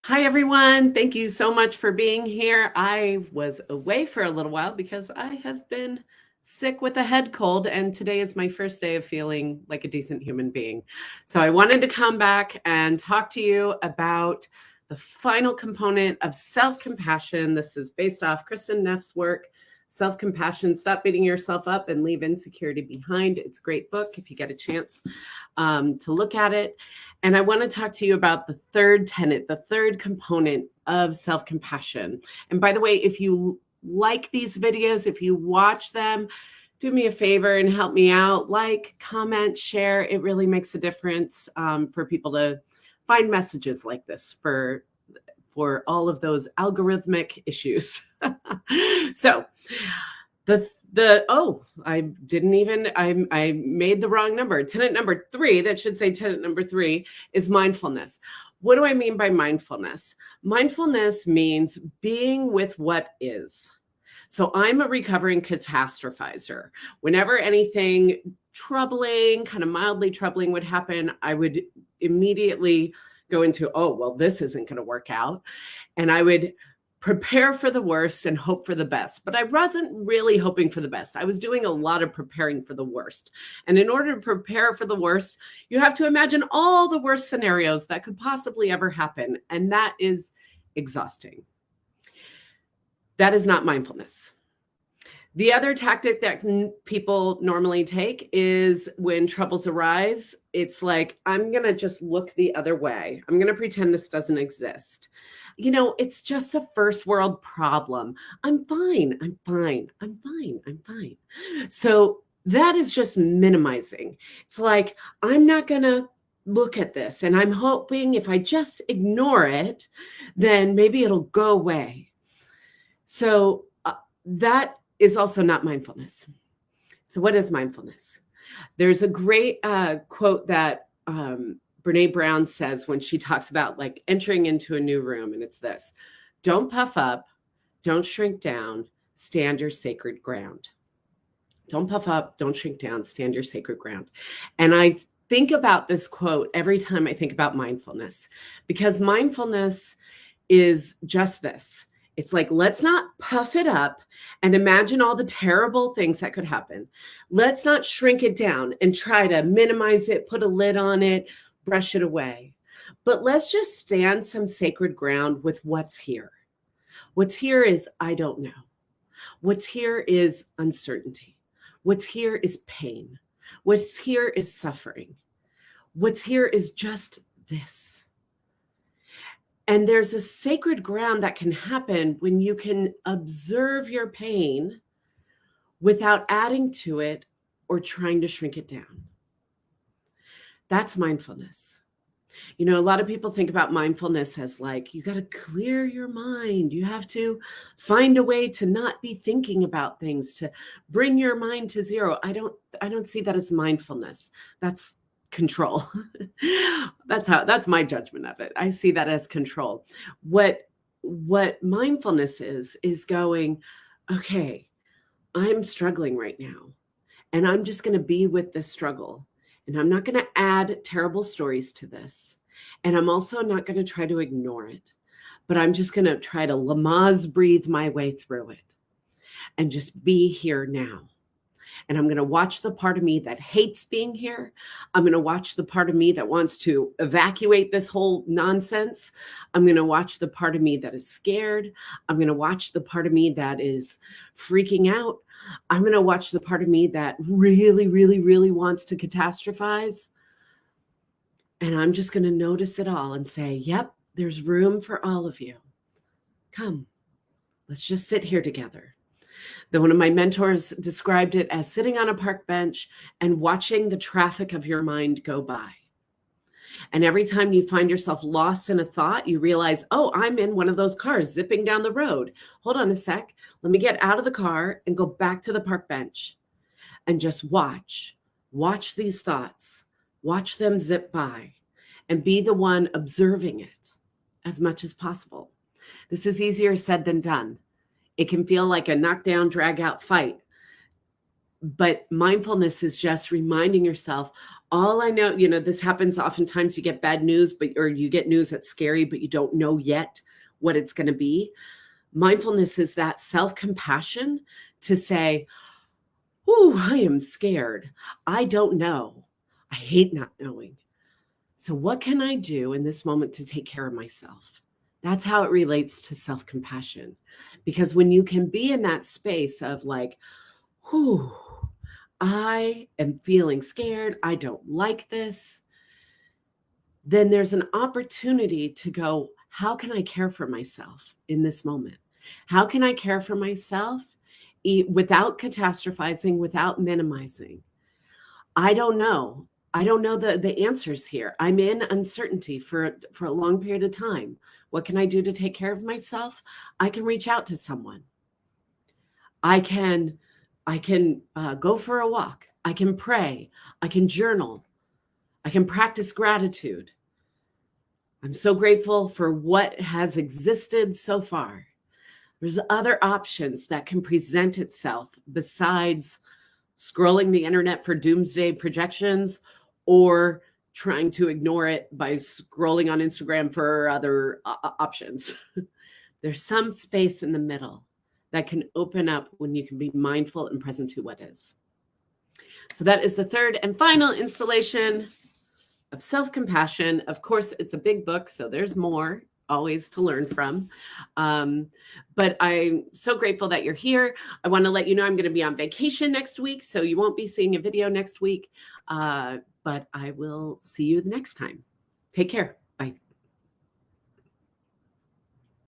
Hi, everyone. Thank you so much for being here. I was away for a little while because I have been sick with a head cold, and today is my first day of feeling like a decent human being. So I wanted to come back and talk to you about the final component of self-compassion. This is based off Kristen Neff's work, Self-Compassion, Stop Beating Yourself Up and Leave Insecurity Behind. It's a great book if you get a chance to look at it. And I want to talk to you about the third tenet, the third component of self-compassion. And by the way, if you like these videos, if you watch them, do me a favor and help me out. Like, comment, share. It really makes a difference for people to find messages like this for all of those algorithmic issues. So I made the wrong number. Tenet number 3, that should say tenet number 3, is mindfulness. What do I mean by mindfulness? Mindfulness means being with what is. So I'm a recovering catastrophizer. Whenever anything troubling, kind of mildly troubling would happen, I would immediately go into, oh, well, this isn't going to work out. And I would prepare for the worst and hope for the best. But I wasn't really hoping for the best. I was doing a lot of preparing for the worst. And in order to prepare for the worst, you have to imagine all the worst scenarios that could possibly ever happen. And that is exhausting. That is not mindfulness. The other tactic that people normally take is when troubles arise, it's like, I'm going to just look the other way. I'm going to pretend this doesn't exist. You know, it's just a first world problem. I'm fine. I'm fine. I'm fine. I'm fine. So that is just minimizing. It's like, I'm not going to look at this, and I'm hoping if I just ignore it, then maybe it'll go away. So that is also not mindfulness. So what is mindfulness? There's a great quote that Brene Brown says when she talks about like entering into a new room, and it's this: don't puff up, don't shrink down, stand your sacred ground. Don't puff up, don't shrink down, stand your sacred ground. And I think about this quote every time I think about mindfulness, because mindfulness is just this. It's like, let's not puff it up and imagine all the terrible things that could happen. Let's not shrink it down and try to minimize it, put a lid on it, brush it away. But let's just stand some sacred ground with what's here. What's here is, I don't know. What's here is uncertainty. What's here is pain. What's here is suffering. What's here is just this. And there's a sacred ground that can happen when you can observe your pain without adding to it or trying to shrink it down. That's mindfulness. You know, a lot of people think about mindfulness as like, you got to clear your mind. You have to find a way to not be thinking about things, to bring your mind to zero. I don't see that as mindfulness. That's control. That's my judgment of it. I see that as control. What mindfulness is going, okay, I'm struggling right now, and I'm just going to be with this struggle, and I'm not going to add terrible stories to this, and I'm also not going to try to ignore it, but I'm just going to try to Lamaze breathe my way through it and just be here now. And I'm going to watch the part of me that hates being here. I'm going to watch the part of me that wants to evacuate this whole nonsense. I'm going to watch the part of me that is scared. I'm going to watch the part of me that is freaking out. I'm going to watch the part of me that really, really, really wants to catastrophize. And I'm just going to notice it all and say, yep, there's room for all of you. Come, let's just sit here together. One of my mentors described it as sitting on a park bench and watching the traffic of your mind go by. And every time you find yourself lost in a thought, you realize, oh, I'm in one of those cars zipping down the road. Hold on a sec. Let me get out of the car and go back to the park bench and just watch these thoughts, watch them zip by, and be the one observing it as much as possible. This is easier said than done. It can feel like a knockdown, drag out fight. But mindfulness is just reminding yourself, all I know, this happens oftentimes. You get bad news, or you get news that's scary, but you don't know yet what it's going to be. Mindfulness is that self-compassion to say, "Ooh, I am scared. I don't know. I hate not knowing. So what can I do in this moment to take care of myself?" That's how it relates to self-compassion. Because when you can be in that space of like, "Whew, I am feeling scared. I don't like this," then there's an opportunity to go, how can I care for myself in this moment? How can I care for myself without catastrophizing, without minimizing? I don't know. I don't know the answers here. I'm in uncertainty for a long period of time. What can I do to take care of myself? I can reach out to someone. I can go for a walk. I can pray. I can journal. I can practice gratitude. I'm so grateful for what has existed so far. There's other options that can present itself besides scrolling the internet for doomsday projections or trying to ignore it by scrolling on Instagram for other options. There's some space in the middle that can open up when you can be mindful and present to what is. So that is the third and final installation of self-compassion. Of course, it's a big book, so there's more always to learn from. But I'm so grateful that you're here. I want to let you know I'm going to be on vacation next week, so you won't be seeing a video next week. But I will see you the next time. Take care.